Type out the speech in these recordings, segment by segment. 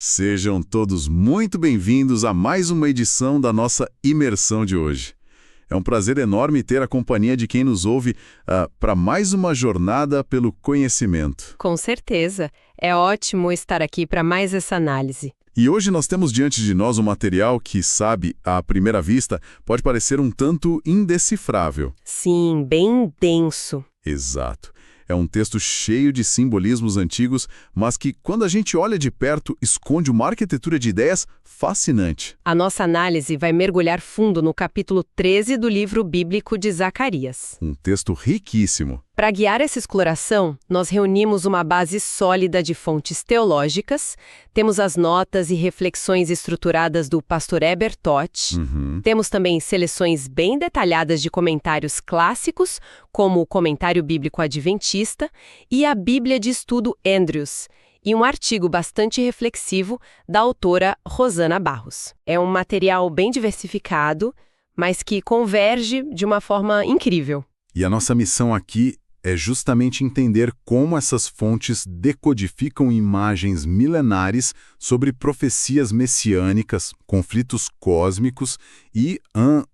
Sejam todos muito bem-vindos a mais uma edição da nossa imersão de hoje. É um prazer enorme ter a companhia de quem nos ouve para mais uma jornada pelo conhecimento. Com certeza. É ótimo estar aqui para mais essa análise. E hoje nós temos diante de nós um material que, sabe, à primeira vista, pode parecer um tanto indecifrável. Sim, bem denso. Exato. É um texto cheio de simbolismos antigos, mas que, quando a gente olha de perto, esconde uma arquitetura de ideias fascinante. A nossa análise vai mergulhar fundo no capítulo 13 do livro bíblico de Zacarias. Um texto riquíssimo. Para guiar essa exploração, nós reunimos uma base sólida de fontes teológicas, temos as notas e reflexões estruturadas do pastor Heber Tott, temos também seleções bem detalhadas de comentários clássicos, como o Comentário Bíblico Adventista e a Bíblia de Estudo Andrews, e um artigo bastante reflexivo da autora Rosana Barros. É um material bem diversificado, mas que converge de uma forma incrível. E a nossa missão aqui é justamente entender como essas fontes decodificam imagens milenares sobre profecias messiânicas, conflitos cósmicos e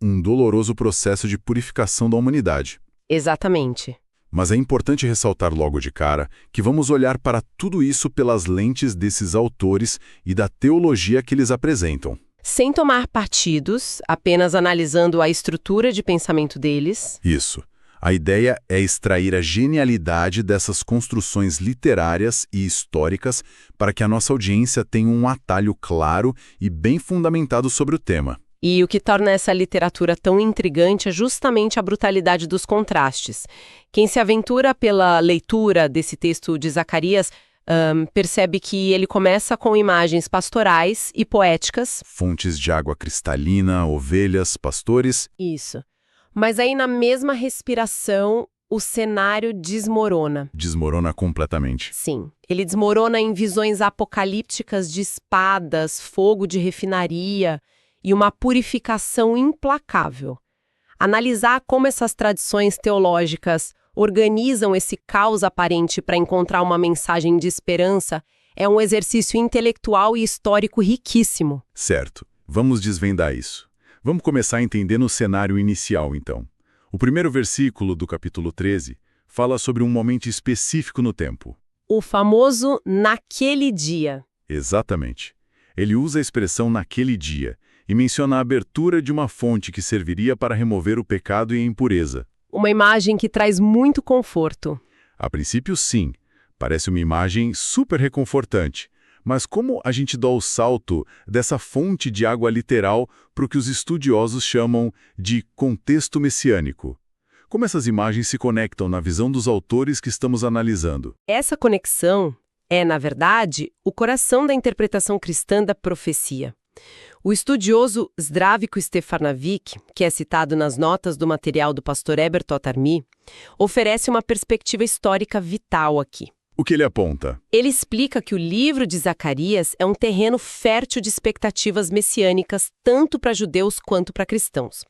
um doloroso processo de purificação da humanidade. Exatamente. Mas é importante ressaltar logo de cara que vamos olhar para tudo isso pelas lentes desses autores e da teologia que eles apresentam. Sem tomar partidos, apenas analisando a estrutura de pensamento deles. Isso. A ideia é extrair a genialidade dessas construções literárias e históricas para que a nossa audiência tenha um atalho claro e bem fundamentado sobre o tema. E o que torna essa literatura tão intrigante é justamente a brutalidade dos contrastes. Quem se aventura pela leitura desse texto de Zacarias percebe que ele começa com imagens pastorais e poéticas. Fontes de água cristalina, ovelhas, pastores. Isso. Mas aí, na mesma respiração, o cenário desmorona. Desmorona completamente. Sim. Ele desmorona em visões apocalípticas de espadas, fogo de refinaria e uma purificação implacável. Analisar como essas tradições teológicas organizam esse caos aparente para encontrar uma mensagem de esperança é um exercício intelectual e histórico riquíssimo. Certo. Vamos desvendar isso. Vamos começar entendendo o cenário inicial, então. O primeiro versículo do capítulo 13 fala sobre um momento específico no tempo. O famoso naquele dia. Exatamente. Ele usa a expressão naquele dia e menciona a abertura de uma fonte que serviria para remover o pecado e a impureza. Uma imagem que traz muito conforto. A princípio, sim. Parece uma imagem super reconfortante. Mas como a gente dá o salto dessa fonte de água literal para o que os estudiosos chamam de contexto messiânico? Como essas imagens se conectam na visão dos autores que estamos analisando? Essa conexão é, na verdade, o coração da interpretação cristã da profecia. O estudioso Zdravko Stefanovic, que é citado nas notas do material do pastor Heber Tott-Armee, oferece uma perspectiva histórica vital aqui. O que ele aponta? Ele explica que o livro de Zacarias é um terreno fértil de expectativas messiânicas tanto para judeus quanto para cristãos.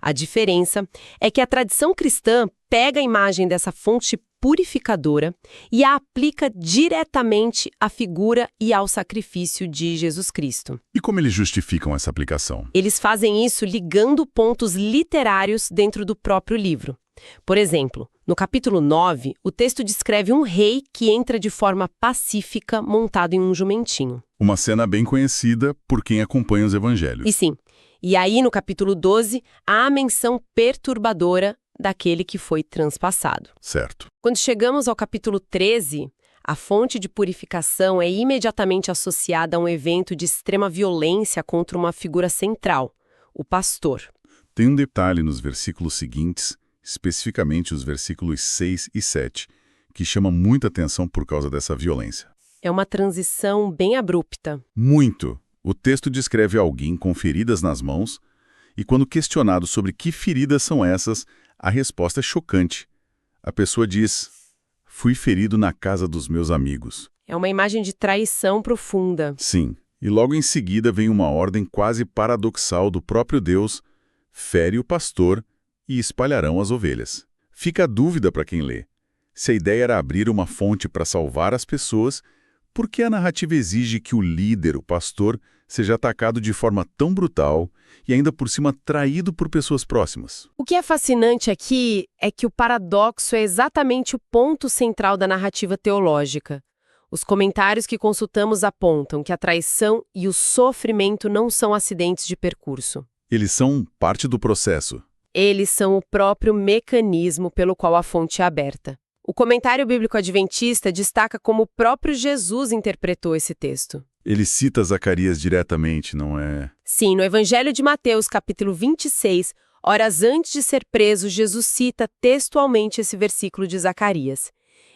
A diferença é que a tradição cristã pega a imagem dessa fonte purificadora e a aplica diretamente à figura e ao sacrifício de Jesus Cristo. E como eles justificam essa aplicação? Eles fazem isso ligando pontos literários dentro do próprio livro. Por exemplo, no capítulo 9, o texto descreve um rei que entra de forma pacífica montado em um jumentinho. Uma cena bem conhecida por quem acompanha os evangelhos. E sim, e aí no capítulo 12, há a menção perturbadora daquele que foi transpassado. Certo. Quando chegamos ao capítulo 13, a fonte de purificação é imediatamente associada a um evento de extrema violência contra uma figura central, o pastor. Tem um detalhe nos versículos seguintes, especificamente os versículos 6 e 7, que chama muita atenção por causa dessa violência. É uma transição bem abrupta. Muito. O texto descreve alguém com feridas nas mãos, e quando questionado sobre que feridas são essas, a resposta é chocante. A pessoa diz: "Fui ferido na casa dos meus amigos." É uma imagem de traição profunda. Sim, e logo em seguida vem uma ordem quase paradoxal do próprio Deus: "Fere o pastor e espalharão as ovelhas." Fica a dúvida para quem lê. Se a ideia era abrir uma fonte para salvar as pessoas, Por que a narrativa exige que o líder, o pastor, seja atacado de forma tão brutal e ainda por cima traído por pessoas próximas? O que é fascinante aqui é que o paradoxo é exatamente o ponto central da narrativa teológica. Os comentários que consultamos apontam que a traição e o sofrimento não são acidentes de percurso. Eles são parte do processo. Eles são o próprio mecanismo pelo qual a fonte é aberta. O comentário bíblico adventista destaca como o próprio Jesus interpretou esse texto. Ele cita Zacarias diretamente, não é? Sim, no Evangelho de Mateus, capítulo 26, horas antes de ser preso, Jesus cita textualmente esse versículo de Zacarias.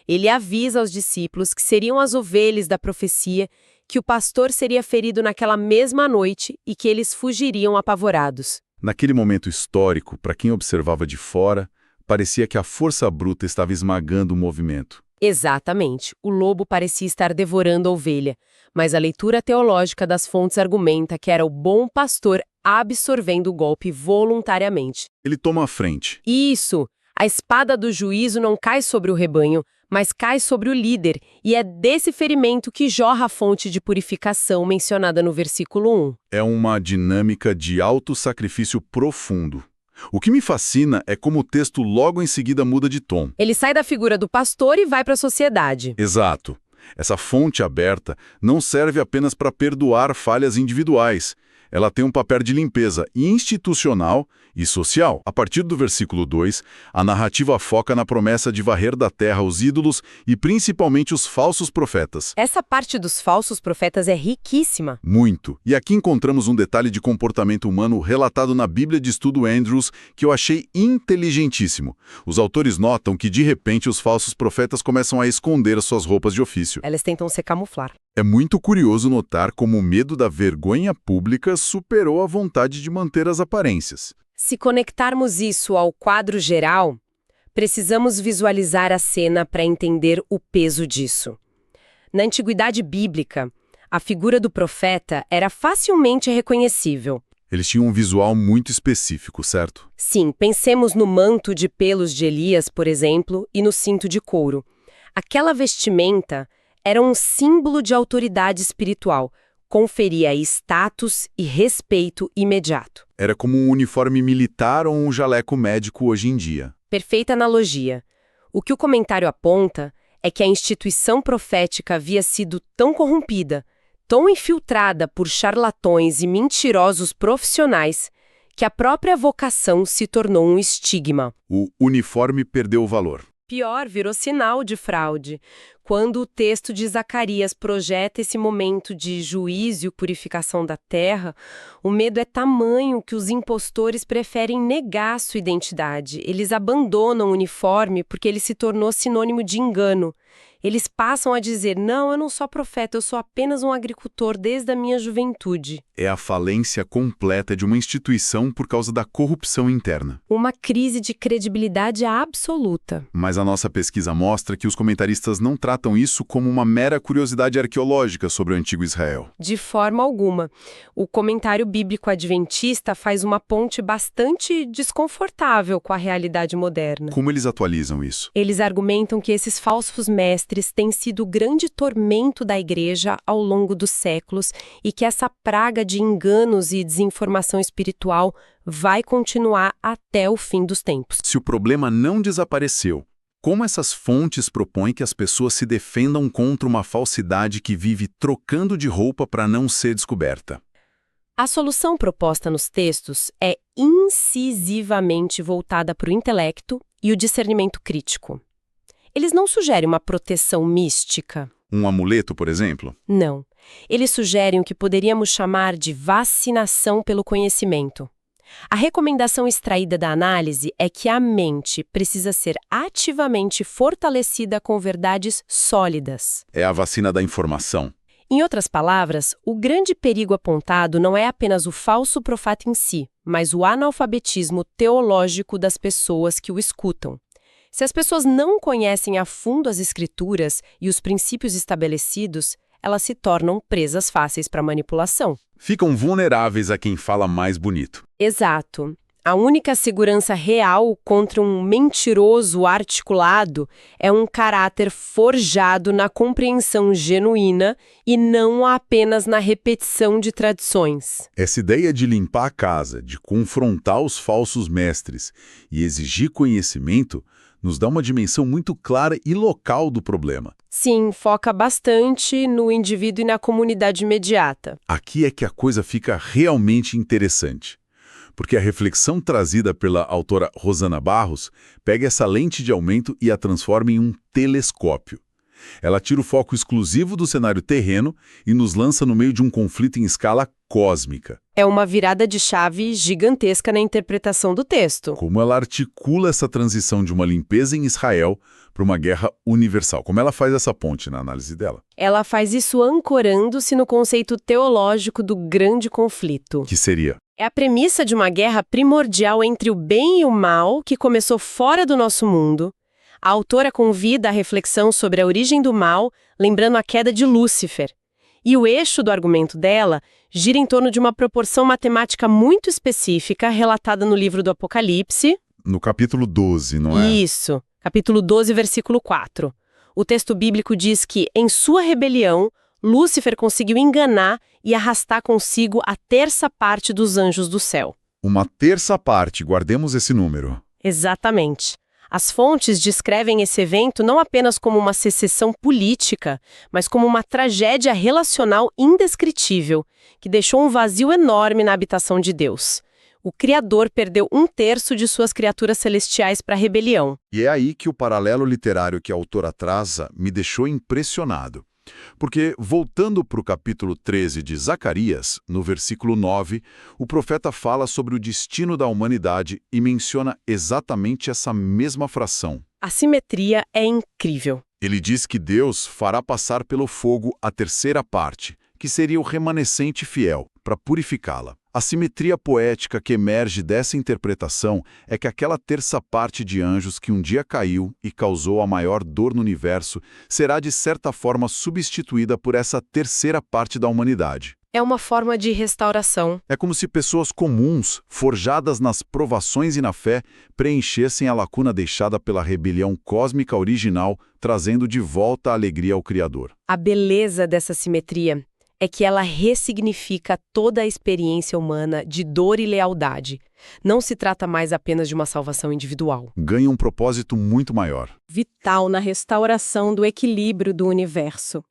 Ele avisa aos discípulos que seriam as ovelhas da profecia, que o pastor seria ferido naquela mesma noite e que eles fugiriam apavorados. Naquele momento histórico, para quem observava de fora, parecia que a força bruta estava esmagando o movimento. Exatamente. O lobo parecia estar devorando a ovelha, mas a leitura teológica das fontes argumenta que era o bom pastor absorvendo o golpe voluntariamente. Ele toma a frente. Isso! A espada do juízo não cai sobre o rebanho, mas cai sobre o líder, e é desse ferimento que jorra a fonte de purificação mencionada no versículo 1. É uma dinâmica de autossacrifício profundo. O que me fascina é como o texto logo em seguida muda de tom. Ele sai da figura do pastor e vai para a sociedade. Exato. Essa fonte aberta não serve apenas para perdoar falhas individuais. Ela tem um papel de limpeza institucional e social. A partir do versículo 2, a narrativa foca na promessa de varrer da terra os ídolos e principalmente os falsos profetas. Essa parte dos falsos profetas é riquíssima. Muito. E aqui encontramos um detalhe de comportamento humano relatado na Bíblia de Estudo Andrews que eu achei inteligentíssimo. Os autores notam que, de repente, os falsos profetas começam a esconder suas roupas de ofício. Elas tentam se camuflar. É muito curioso notar como o medo da vergonha pública superou a vontade de manter as aparências. Se conectarmos isso ao quadro geral, precisamos visualizar a cena para entender o peso disso. Na antiguidade bíblica, a figura do profeta era facilmente reconhecível. Eles tinham um visual muito específico, certo? Sim, pensemos no manto de pelos de Elias, por exemplo, e no cinto de couro. Aquela vestimenta era um símbolo de autoridade espiritual, conferia status e respeito imediato. Era como um uniforme militar ou um jaleco médico hoje em dia. Perfeita analogia. O que o comentário aponta é que a instituição profética havia sido tão corrompida, tão infiltrada por charlatões e mentirosos profissionais, que a própria vocação se tornou um estigma. O uniforme perdeu o valor. Pior, virou sinal de fraude. Quando o texto de Zacarias projeta esse momento de juízo e purificação da terra, o medo é tamanho que os impostores preferem negar sua identidade. Eles abandonam o uniforme porque ele se tornou sinônimo de engano. Eles passam a dizer, não, eu não sou profeta, eu sou apenas um agricultor desde a minha juventude. É a falência completa de uma instituição por causa da corrupção interna. Uma crise de credibilidade absoluta. Mas a nossa pesquisa mostra que os comentaristas não tratam isso como uma mera curiosidade arqueológica sobre o antigo Israel. De forma alguma. O comentário bíblico adventista faz uma ponte bastante desconfortável com a realidade moderna. Como eles atualizam isso? Eles argumentam que esses falsos mestres têm sido o grande tormento da igreja ao longo dos séculos e que essa praga de enganos e desinformação espiritual vai continuar até o fim dos tempos. Se o problema não desapareceu, como essas fontes propõem que as pessoas se defendam contra uma falsidade que vive trocando de roupa para não ser descoberta? A solução proposta nos textos é incisivamente voltada para o intelecto e o discernimento crítico. Eles não sugerem uma proteção mística. Um amuleto, por exemplo? Não. Eles sugerem o que poderíamos chamar de vacinação pelo conhecimento. A recomendação extraída da análise é que a mente precisa ser ativamente fortalecida com verdades sólidas. É a vacina da informação. Em outras palavras, o grande perigo apontado não é apenas o falso profeta em si, mas o analfabetismo teológico das pessoas que o escutam. Se as pessoas não conhecem a fundo as escrituras e os princípios estabelecidos, elas se tornam presas fáceis para manipulação. Ficam vulneráveis a quem fala mais bonito. Exato. A única segurança real contra um mentiroso articulado é um caráter forjado na compreensão genuína e não apenas na repetição de tradições. Essa ideia de limpar a casa, de confrontar os falsos mestres e exigir conhecimento, nos dá uma dimensão muito clara e local do problema. Sim, foca bastante no indivíduo e na comunidade imediata. Aqui é que a coisa fica realmente interessante. Porque a reflexão trazida pela autora Rosana Barros pega essa lente de aumento e a transforma em um telescópio. Ela tira o foco exclusivo do cenário terreno e nos lança no meio de um conflito em escala cósmica. É uma virada de chave gigantesca na interpretação do texto. Como ela articula essa transição de uma limpeza em Israel para uma guerra universal. Como ela faz essa ponte na análise dela. Ela faz isso ancorando-se no conceito teológico do grande conflito. Que seria? É a premissa de uma guerra primordial entre o bem e o mal que começou fora do nosso mundo. A autora convida a reflexão sobre a origem do mal, lembrando a queda de Lúcifer. E o eixo do argumento dela gira em torno de uma proporção matemática muito específica relatada no livro do Apocalipse. No capítulo 12, não é? Isso, capítulo 12, versículo 4. O texto bíblico diz que, em sua rebelião, Lúcifer conseguiu enganar e arrastar consigo a terça parte dos anjos do céu. Uma terça parte, guardemos esse número. Exatamente. As fontes descrevem esse evento não apenas como uma secessão política, mas como uma tragédia relacional indescritível, que deixou um vazio enorme na habitação de Deus. O Criador perdeu 1/3 de suas criaturas celestiais para a rebelião. E é aí que o paralelo literário que a autora traça me deixou impressionado. Porque, voltando para o capítulo 13 de Zacarias, no versículo 9, o profeta fala sobre o destino da humanidade e menciona exatamente essa mesma fração. A simetria é incrível. Ele diz que Deus fará passar pelo fogo a terceira parte, que seria o remanescente fiel, para purificá-la. A simetria poética que emerge dessa interpretação é que aquela terça parte de anjos que um dia caiu e causou a maior dor no universo será de certa forma substituída por essa terceira parte da humanidade. É uma forma de restauração. É como se pessoas comuns, forjadas nas provações e na fé, preenchessem a lacuna deixada pela rebelião cósmica original, trazendo de volta a alegria ao Criador. A beleza dessa simetria é que ela ressignifica toda a experiência humana de dor e lealdade. Não se trata mais apenas de uma salvação individual. Ganha um propósito muito maior. Vital na restauração do equilíbrio do universo.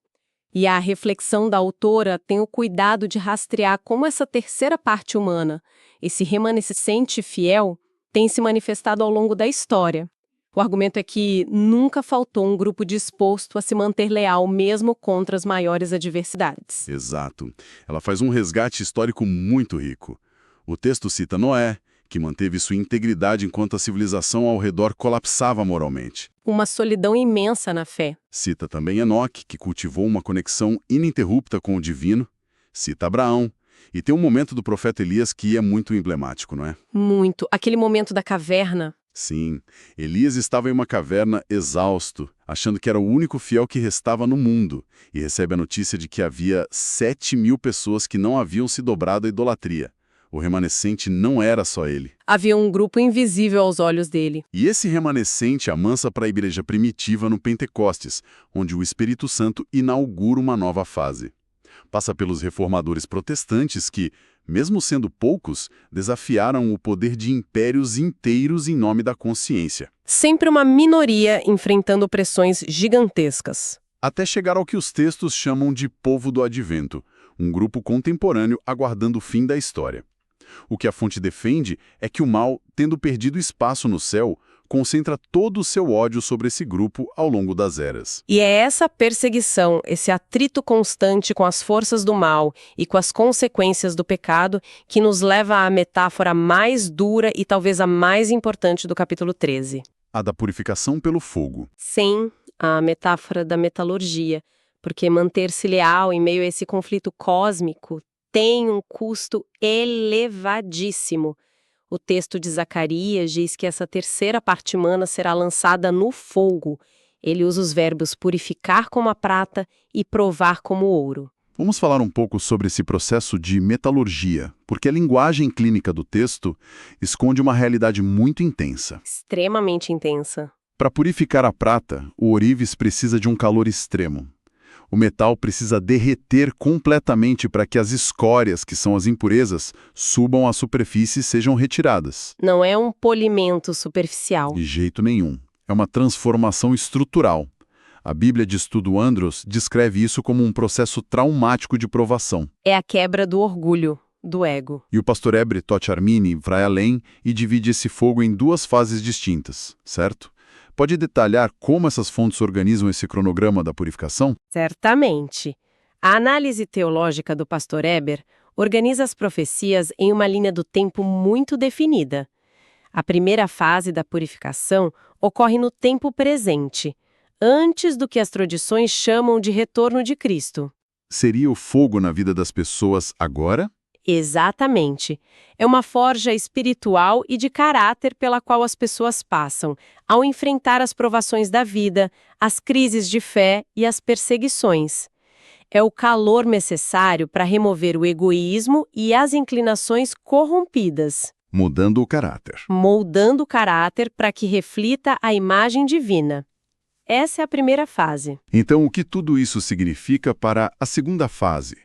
E a reflexão da autora tem o cuidado de rastrear como essa terceira parte humana, esse remanescente fiel, tem se manifestado ao longo da história. O argumento é que nunca faltou um grupo disposto a se manter leal mesmo contra as maiores adversidades. Exato. Ela faz um resgate histórico muito rico. O texto cita Noé, que manteve sua integridade enquanto a civilização ao redor colapsava moralmente. Uma solidão imensa na fé. Cita também Enoque, que cultivou uma conexão ininterrupta com o divino. Cita Abraão. E tem um momento do profeta Elias que é muito emblemático, não é? Muito. Aquele momento da caverna. Sim, Elias estava em uma caverna exausto, achando que era o único fiel que restava no mundo, e recebe a notícia de que havia 7.000 pessoas que não haviam se dobrado à idolatria. O remanescente não era só ele. Havia um grupo invisível aos olhos dele. E esse remanescente amansa para a igreja primitiva no Pentecostes, onde o Espírito Santo inaugura uma nova fase. Passa pelos reformadores protestantes que, mesmo sendo poucos, desafiaram o poder de impérios inteiros em nome da consciência. Sempre uma minoria enfrentando pressões gigantescas. Até chegar ao que os textos chamam de povo do advento, um grupo contemporâneo aguardando o fim da história. O que a fonte defende é que o mal, tendo perdido espaço no céu, concentra todo o seu ódio sobre esse grupo ao longo das eras. E é essa perseguição, esse atrito constante com as forças do mal e com as consequências do pecado que nos leva à metáfora mais dura e talvez a mais importante do capítulo 13. A da purificação pelo fogo. Sim, a metáfora da metalurgia, porque manter-se leal em meio a esse conflito cósmico tem um custo elevadíssimo. O texto de Zacarias diz que essa terceira parte humana será lançada no fogo. Ele usa os verbos purificar como a prata e provar como o ouro. Vamos falar um pouco sobre esse processo de metalurgia, porque a linguagem clínica do texto esconde uma realidade muito intensa. Extremamente intensa. Para purificar a prata, o ourives precisa de um calor extremo. O metal precisa derreter completamente para que as escórias, que são as impurezas, subam à superfície e sejam retiradas. Não é um polimento superficial. De jeito nenhum. É uma transformação estrutural. A Bíblia de Estudo Andros descreve isso como um processo traumático de provação. É a quebra do orgulho, do ego. E o pastor Hebre Totti Armini vai além e divide esse fogo em duas fases distintas, certo? Pode detalhar como essas fontes organizam esse cronograma da purificação? Certamente. A análise teológica do pastor Eber organiza as profecias em uma linha do tempo muito definida. A primeira fase da purificação ocorre no tempo presente, antes do que as tradições chamam de retorno de Cristo. Seria o fogo na vida das pessoas agora? Exatamente. É uma forja espiritual e de caráter pela qual as pessoas passam, ao enfrentar as provações da vida, as crises de fé e as perseguições. É o calor necessário para remover o egoísmo e as inclinações corrompidas, Mudando o caráter. moldando o caráter para que reflita a imagem divina. Essa é a primeira fase. Então, o que tudo isso significa para a segunda fase?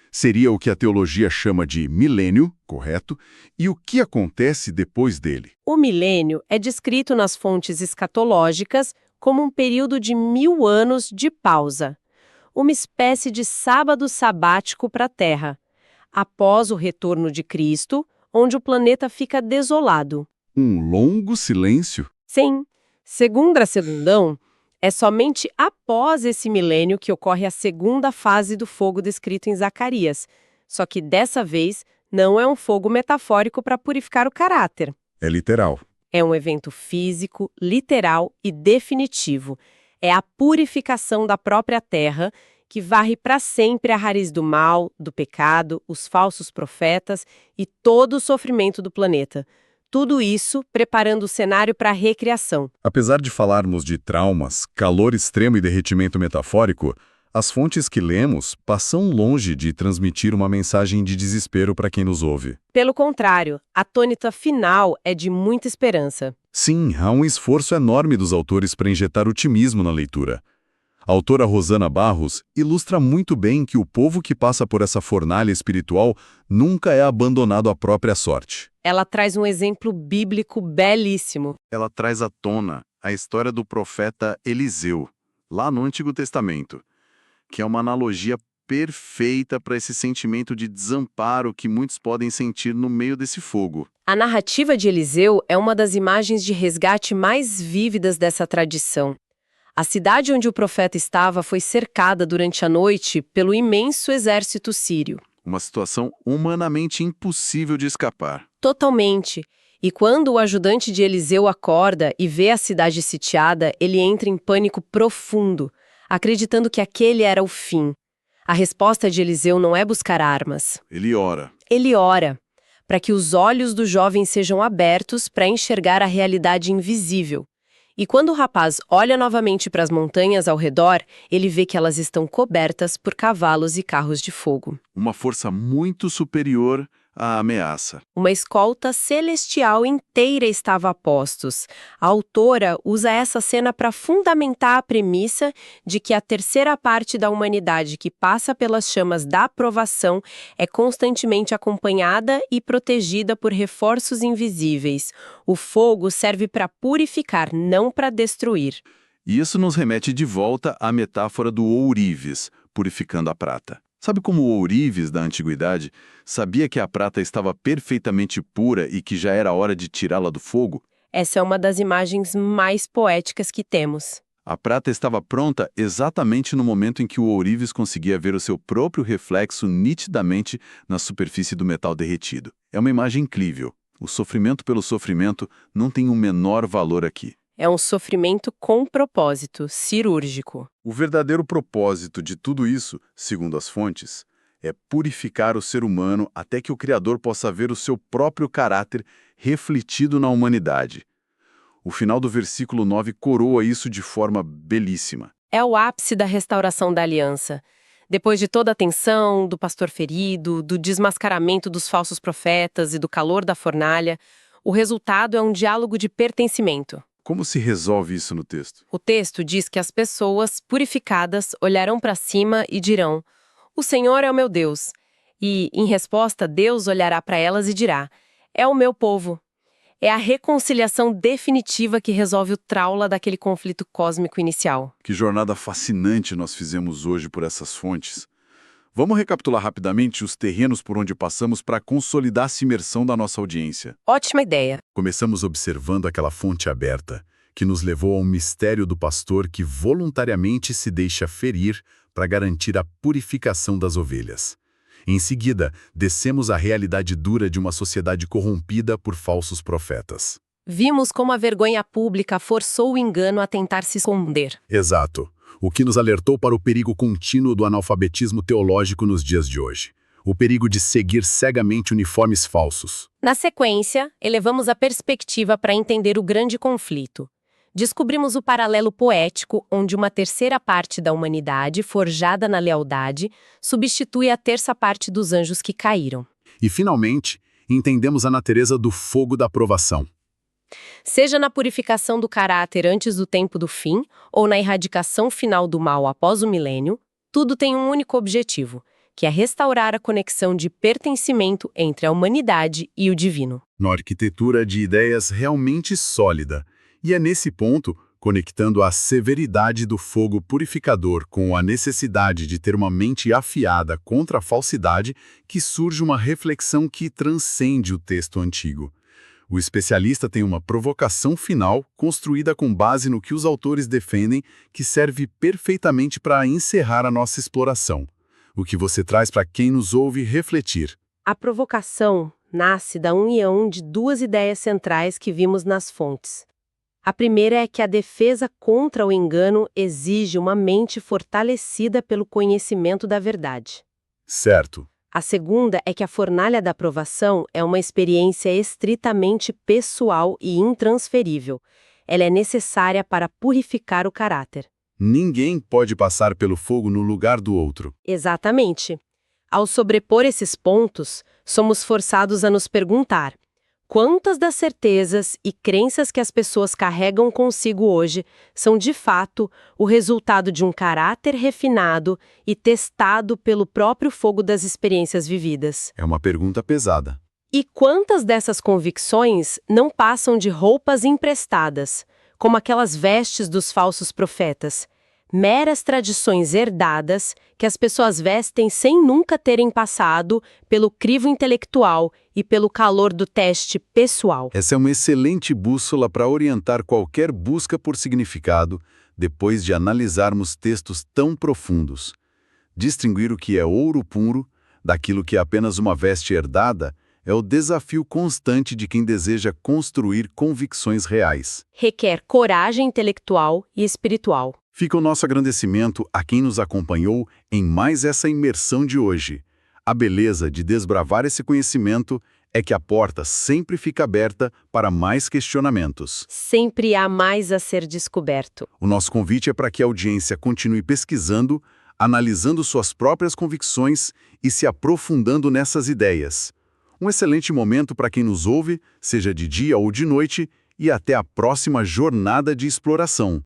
Seria o que a teologia chama de milênio, correto? E o que acontece depois dele? O milênio é descrito nas fontes escatológicas como um período de 1000 anos de pausa, uma espécie de sábado sabático para a Terra, após o retorno de Cristo, onde o planeta fica desolado. Um longo silêncio? Sim, segundo a Segundão, é somente após esse milênio que ocorre a segunda fase do fogo descrito em Zacarias, só que dessa vez não é um fogo metafórico para purificar o caráter. É literal. É um evento físico, literal e definitivo. É a purificação da própria terra que varre para sempre a raiz do mal, do pecado, os falsos profetas e todo o sofrimento do planeta. Tudo isso preparando o cenário para a recriação. Apesar de falarmos de traumas, calor extremo e derretimento metafórico, as fontes que lemos passam longe de transmitir uma mensagem de desespero para quem nos ouve. Pelo contrário, a tônica final é de muita esperança. Sim, há um esforço enorme dos autores para injetar otimismo na leitura. A autora Rosana Barros ilustra muito bem que o povo que passa por essa fornalha espiritual nunca é abandonado à própria sorte. Ela traz um exemplo bíblico belíssimo. Ela traz à tona a história do profeta Eliseu, lá no Antigo Testamento, que é uma analogia perfeita para esse sentimento de desamparo que muitos podem sentir no meio desse fogo. A narrativa de Eliseu é uma das imagens de resgate mais vívidas dessa tradição. A cidade onde o profeta estava foi cercada durante a noite pelo imenso exército sírio. Uma situação humanamente impossível de escapar. Totalmente. E quando o ajudante de Eliseu acorda e vê a cidade sitiada, ele entra em pânico profundo, acreditando que aquele era o fim. A resposta de Eliseu não é buscar armas. Ele ora. Ele ora para que os olhos do jovem sejam abertos para enxergar a realidade invisível. E quando o rapaz olha novamente para as montanhas ao redor, ele vê que elas estão cobertas por cavalos e carros de fogo. Uma força muito superior à ameaça. Uma escolta celestial inteira estava a postos. A autora usa essa cena para fundamentar a premissa de que a terceira parte da humanidade que passa pelas chamas da aprovação é constantemente acompanhada e protegida por reforços invisíveis. O fogo serve para purificar, não para destruir. E isso nos remete de volta à metáfora do ourives, purificando a prata. Sabe como o ourives da antiguidade sabia que a prata estava perfeitamente pura e que já era hora de tirá-la do fogo? Essa é uma das imagens mais poéticas que temos. A prata estava pronta exatamente no momento em que o ourives conseguia ver o seu próprio reflexo nitidamente na superfície do metal derretido. É uma imagem incrível. O sofrimento pelo sofrimento não tem o menor valor aqui. É um sofrimento com propósito, cirúrgico. O verdadeiro propósito de tudo isso, segundo as fontes, é purificar o ser humano até que o Criador possa ver o seu próprio caráter refletido na humanidade. O final do versículo 9 coroa isso de forma belíssima. É o ápice da restauração da aliança. Depois de toda a tensão, do pastor ferido, do desmascaramento dos falsos profetas e do calor da fornalha, o resultado é um diálogo de pertencimento. Como se resolve isso no texto? O texto diz que as pessoas purificadas olharão para cima e dirão: "O Senhor é o meu Deus." E, em resposta, Deus olhará para elas e dirá: "É o meu povo." É a reconciliação definitiva que resolve o trauma daquele conflito cósmico inicial. Que jornada fascinante nós fizemos hoje por essas fontes. Vamos recapitular rapidamente os terrenos por onde passamos para consolidar essa imersão da nossa audiência. Ótima ideia. Começamos observando aquela fonte aberta, que nos levou ao mistério do pastor que voluntariamente se deixa ferir para garantir a purificação das ovelhas. Em seguida, descemos à realidade dura de uma sociedade corrompida por falsos profetas. Vimos como a vergonha pública forçou o engano a tentar se esconder. Exato. O que nos alertou para o perigo contínuo do analfabetismo teológico nos dias de hoje. O perigo de seguir cegamente uniformes falsos. Na sequência, elevamos a perspectiva para entender o grande conflito. Descobrimos o paralelo poético onde uma terceira parte da humanidade, forjada na lealdade, substitui a terça parte dos anjos que caíram. E, finalmente, entendemos a natureza do fogo da provação. Seja na purificação do caráter antes do tempo do fim, ou na erradicação final do mal após o milênio, tudo tem um único objetivo, que é restaurar a conexão de pertencimento entre a humanidade e o divino. Na arquitetura de ideias realmente sólida. E é nesse ponto, conectando a severidade do fogo purificador com a necessidade de ter uma mente afiada contra a falsidade, que surge uma reflexão que transcende o texto antigo. O especialista tem uma provocação final construída com base no que os autores defendem, que serve perfeitamente para encerrar a nossa exploração. O que você traz para quem nos ouve refletir? A provocação nasce da união de duas ideias centrais que vimos nas fontes. A primeira é que a defesa contra o engano exige uma mente fortalecida pelo conhecimento da verdade. Certo. A segunda é que a fornalha da provação é uma experiência estritamente pessoal e intransferível. Ela é necessária para purificar o caráter. Ninguém pode passar pelo fogo no lugar do outro. Exatamente. Ao sobrepor esses pontos, somos forçados a nos perguntar: quantas das certezas e crenças que as pessoas carregam consigo hoje são, de fato, o resultado de um caráter refinado e testado pelo próprio fogo das experiências vividas? É uma pergunta pesada. E quantas dessas convicções não passam de roupas emprestadas, como aquelas vestes dos falsos profetas, meras tradições herdadas que as pessoas vestem sem nunca terem passado pelo crivo intelectual e pelo calor do teste pessoal? Essa é uma excelente bússola para orientar qualquer busca por significado depois de analisarmos textos tão profundos. Distinguir o que é ouro puro daquilo que é apenas uma veste herdada é o desafio constante de quem deseja construir convicções reais. Requer coragem intelectual e espiritual. Fica o nosso agradecimento a quem nos acompanhou em mais essa imersão de hoje. A beleza de desbravar esse conhecimento é que a porta sempre fica aberta para mais questionamentos. Sempre há mais a ser descoberto. O nosso convite é para que a audiência continue pesquisando, analisando suas próprias convicções e se aprofundando nessas ideias. Um excelente momento para quem nos ouve, seja de dia ou de noite, e até a próxima jornada de exploração.